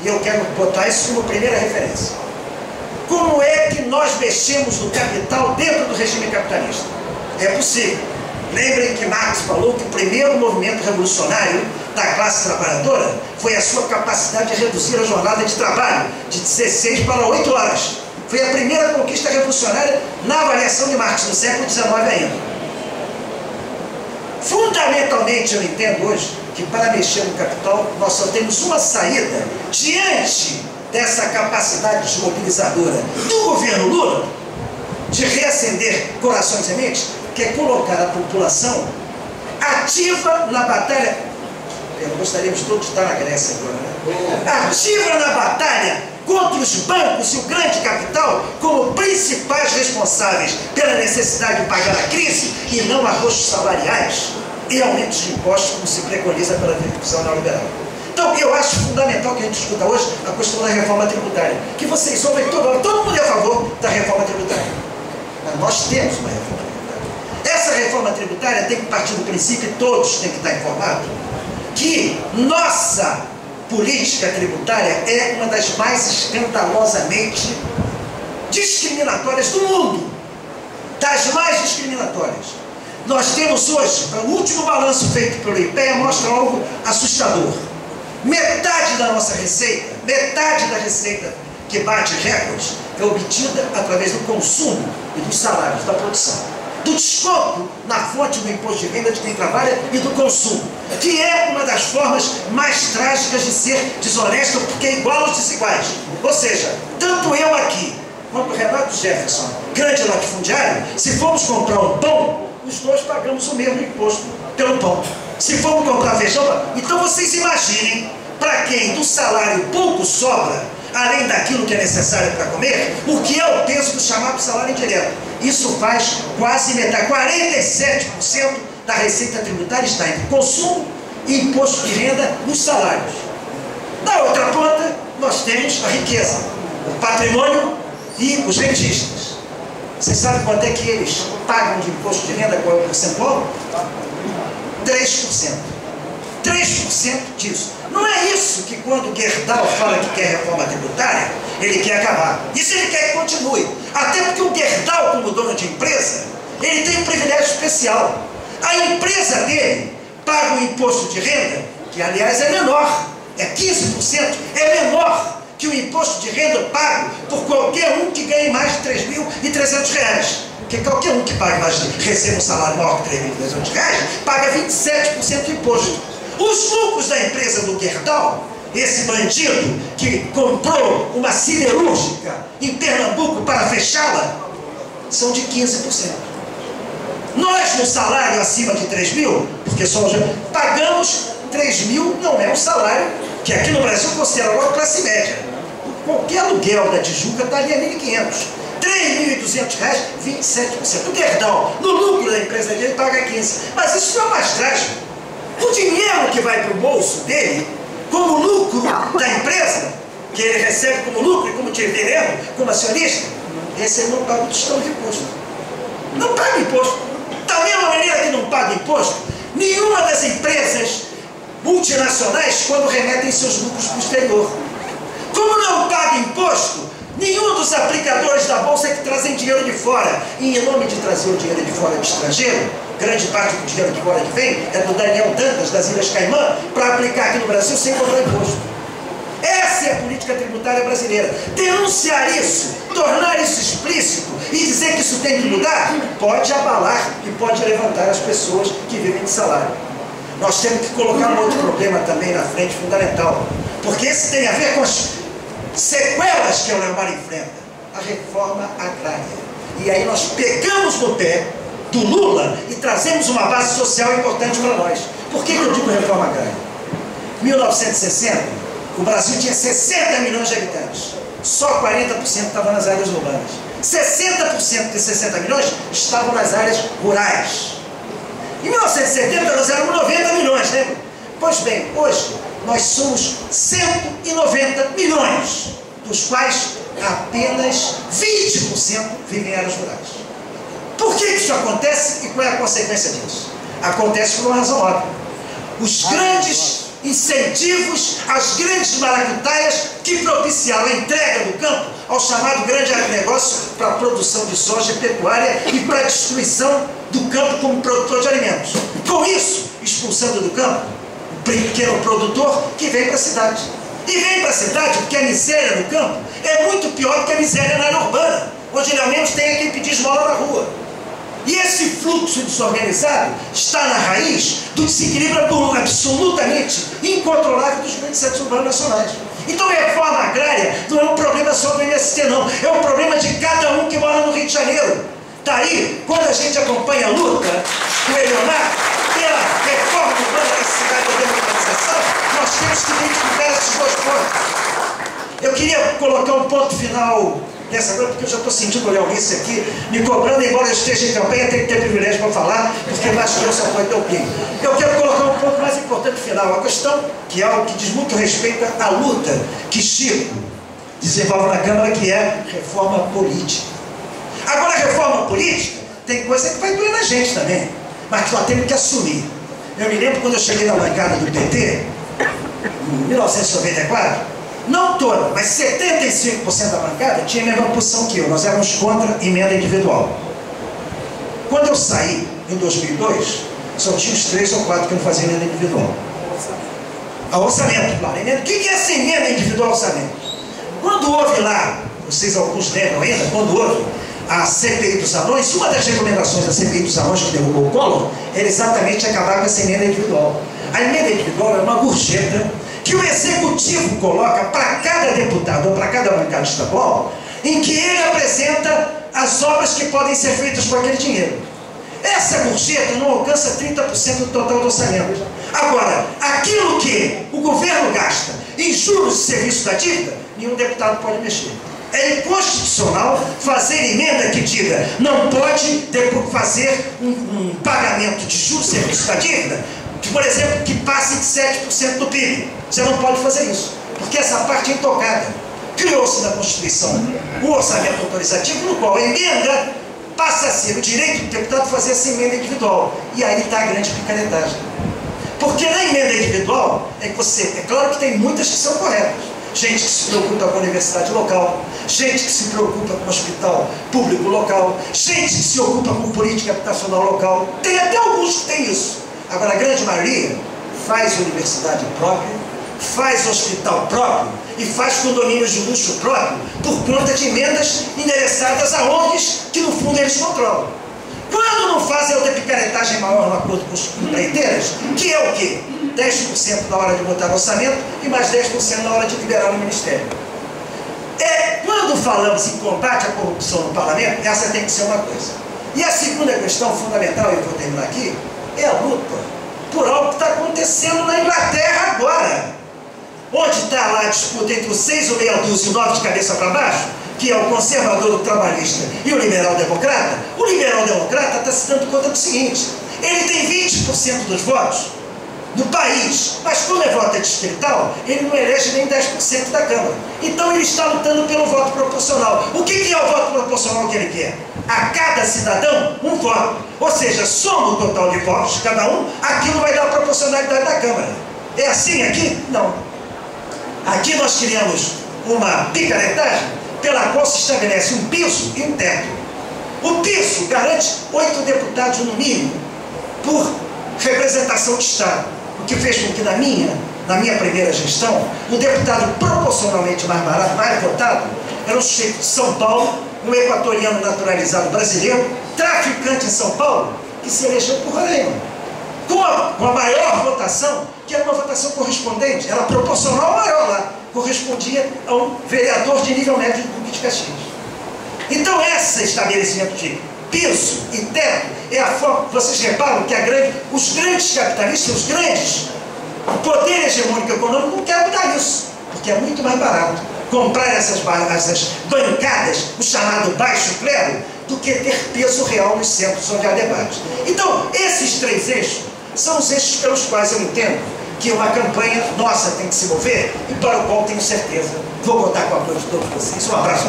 e eu quero botar isso como primeira referência. Como é que nós mexemos no capital dentro do regime capitalista? É possível. Lembrem que Marx falou que o primeiro movimento revolucionário da classe trabalhadora foi a sua capacidade de reduzir a jornada de trabalho de 16 para 8 horas. Foi a primeira conquista revolucionária na avaliação de Marx, no século XIX ainda. Fundamentalmente, eu entendo hoje que para mexer no capital, nós só temos uma saída diante dessa capacidade desmobilizadora do governo Lula de reacender corações e mentes, que é colocar a população ativa na batalha. Gostaríamos todos de estar na Grécia agora, né? Ativa na batalha contra os bancos e o grande capital como principais responsáveis pela necessidade de pagar a crise e não arroxos salariais e aumentos de impostos, como se preconiza pela visão neoliberal. Então, eu acho fundamental que a gente discuta hoje a questão da reforma tributária, que vocês ouvem todo mundo é a favor da reforma tributária. Mas nós temos uma reforma tributária. Essa reforma tributária tem que partir do princípio, e todos têm que estar informados, que nossa política tributária é uma das mais escandalosamente discriminatórias do mundo. Das mais discriminatórias. Nós temos hoje, o último balanço feito pelo IPEA mostra algo assustador. Metade da nossa receita, metade da receita que bate recordes, é obtida através do consumo e dos salários, da produção. Do desconto na fonte do imposto de renda de quem trabalha e do consumo, que é uma das formas mais trágicas de ser desonesto, porque é igual aos desiguais. Ou seja, tanto eu aqui, quanto o Renato Jefferson, grande latifundiário, se formos comprar um pão, os dois pagamos o mesmo imposto pelo pão. Se formos comprar feijão, então vocês imaginem, para quem do salário pouco sobra, além daquilo que é necessário para comer, o que é o peso do chamado salário indireto. Isso faz quase metade, 47% da receita tributária está entre consumo e imposto de renda nos salários. Na outra ponta, nós temos a riqueza, o patrimônio e os rentistas. Vocês sabem quanto é que eles pagam de imposto de renda, qual é o percentual? 3%. 3% disso. Não é isso que quando Gerdau fala que quer reforma tributária, ele quer acabar. Isso ele quer que continue. Até porque o Gerdau, como dono de empresa, ele tem um privilégio especial. A empresa dele paga um imposto de renda, que aliás é menor, é 15%, é menor que o imposto de renda pago por qualquer um que ganhe mais de R$ 3.300. Porque qualquer um que pague mais, receba um salário maior que R$ 3.300, paga 27% de imposto. Os lucros da empresa do Gerdau, esse bandido que comprou uma siderúrgica em Pernambuco para fechá-la, são de 15%. Nós, no salário acima de 3 mil, porque só pagamos 3 mil, não é um salário que aqui no Brasil considera logo classe média. Qualquer aluguel da Tijuca está ali a R$ 1.500. R$ 3.200, 27%. O Gerdau, no lucro da empresa dele, paga 15%. Mas isso não é mais trágico. O dinheiro que vai para o bolso dele, como lucro da empresa, que ele recebe como lucro e como dividendo, como acionista, esse ele não paga o tostão de imposto. Não paga imposto. Da mesma maneira que não paga imposto, nenhuma das empresas multinacionais, quando remetem seus lucros para o exterior. Como não paga imposto, nenhum dos aplicadores da Bolsa que trazem dinheiro de fora. E em nome de trazer o dinheiro de fora do estrangeiro, grande parte do dinheiro de fora que vem é do Daniel Dantas, das Ilhas Caimã, para aplicar aqui no Brasil sem cobrar imposto. Essa é a política tributária brasileira. Denunciar isso, tornar isso explícito e dizer que isso tem que mudar, pode abalar e pode levantar as pessoas que vivem de salário. Nós temos que colocar um outro problema também na frente, fundamental, porque esse tem a ver com as sequelas que o Leomar enfrenta, a reforma agrária. E aí nós pegamos no pé do Lula e trazemos uma base social importante para nós. Por que eu digo reforma agrária? Em 1960, o Brasil tinha 60 milhões de habitantes. Só 40% estavam nas áreas urbanas. 60% desses 60 milhões estavam nas áreas rurais. Em 1970 nós éramos 90 milhões, né? Pois bem, hoje nós somos 190 milhões, dos quais apenas 20% vivem em áreas rurais. Por que isso acontece e qual é a consequência disso? Acontece por uma razão óbvia. Os grandes incentivos às grandes maracutaias que propiciaram a entrega do campo ao chamado grande agronegócio para a produção de soja e pecuária e para a destruição do campo como produtor de alimentos. Com isso, expulsando do campo o pequeno produtor que vem para a cidade. E vem para a cidade porque a miséria no campo é muito pior do que a miséria na área urbana, onde ele ao menos tem quem pedir esmola na rua. E esse fluxo desorganizado está na raiz do desequilíbrio absolutamente incontrolável dos grandes centros urbanos nacionais. Então a reforma agrária não é um problema só do MST, não. É um problema de cada um que mora no Rio de Janeiro. Daí, quando a gente acompanha a luta do Leonardo pela reforma urbana da cidade da democratização, nós temos que identificar esses dois pontos. Eu queria colocar um ponto final nessa coisa, porque eu já estou sentindo o Leonice aqui me cobrando, embora eu esteja em campanha, tem que ter privilégio para falar, porque mais que eu só pode ter o quê? Eu quero colocar um ponto mais importante final, a questão que é algo que diz muito respeito à luta que Chico desenvolve na Câmara, que é reforma política. Agora, a reforma política tem coisa que vai doer na gente também, mas que nós temos que assumir. Eu me lembro quando eu cheguei na bancada do PT, em 1994, não toda, mas 75% da bancada tinha a mesma posição que eu. Nós éramos contra emenda individual. Quando eu saí, em 2002, só tinha os 3 ou 4 que não faziam emenda individual. A orçamento, claro. O que é essa emenda individual orçamento? Quando houve lá, vocês alguns lembram ainda, quando houve a CPI dos anões, uma das recomendações da CPI dos anões que derrubou o Collor era exatamente acabar com essa emenda individual. A emenda individual é uma gorjeta que o Executivo coloca para cada deputado ou para cada bancada estadual, em que ele apresenta as obras que podem ser feitas com aquele dinheiro. Essa gorjeta não alcança 30% do total do orçamento. Agora, aquilo que o governo gasta em juros de serviço da dívida, nenhum deputado pode mexer. É inconstitucional fazer emenda que diga não pode fazer um pagamento de juros de serviço da dívida, que, por exemplo, que passe de 7% do PIB. Você não pode fazer isso, porque essa parte é intocada. Criou-se na Constituição o orçamento autorizativo, no qual a emenda passa a ser o direito do deputado fazer essa emenda individual. E aí está a grande picaretagem. Porque na emenda individual, é claro que tem muitas que são corretas. Gente que se preocupa com a universidade local, gente que se preocupa com o hospital público local, gente que se ocupa com política habitacional local. Tem até alguns que tem isso. Agora, a grande maioria faz universidade própria, faz hospital próprio e faz condomínios de luxo próprio por conta de emendas endereçadas a ONGs que, no fundo, eles controlam. Quando não fazem outra picaretagem maior no acordo com os empreiteiras, que é o quê? 10% na hora de botar no orçamento e mais 10% na hora de liberar no Ministério. Quando falamos em combate à corrupção no Parlamento, essa tem que ser uma coisa. E a segunda questão fundamental, e eu vou terminar aqui, é a luta por algo que está acontecendo na Inglaterra agora. Onde está lá a disputa entre os 6 ou meia dúzia e o 9 de cabeça para baixo, que é o conservador, o trabalhista e o liberal-democrata. O liberal-democrata está se dando conta do seguinte: ele tem 20% dos votos no país, mas como é voto distrital, ele não elege nem 10% da Câmara. Então ele está lutando pelo voto proporcional. O que é o voto proporcional que ele quer? A cada cidadão, um voto. Ou seja, soma o total de votos de cada um, aquilo vai dar a proporcionalidade da Câmara. É assim aqui? Não. Aqui nós criamos uma picaretagem pela qual se estabelece um piso e um teto. O piso garante 8 deputados no mínimo por representação de Estado. O que fez com que na minha primeira gestão, o deputado proporcionalmente mais barato, mais votado, era um sujeito de São Paulo, um equatoriano naturalizado brasileiro, traficante em São Paulo, que se elegeu por Roraima. Com a maior votação, que era uma votação correspondente, era proporcional maior lá, correspondia a um vereador de nível médio do Duque de Caxias. Então esse estabelecimento de piso e teto é a forma. Vocês reparam que os grandes capitalistas, o poder hegemônico econômico não quer mudar isso, porque é muito mais barato comprar essas bancadas, o chamado baixo clero, do que ter peso real nos centros onde há debate. Então, esses 3 eixos são os eixos pelos quais eu entendo que uma campanha nossa tem que se mover e para o qual tenho certeza vou contar com o apoio de todos vocês. Um abraço.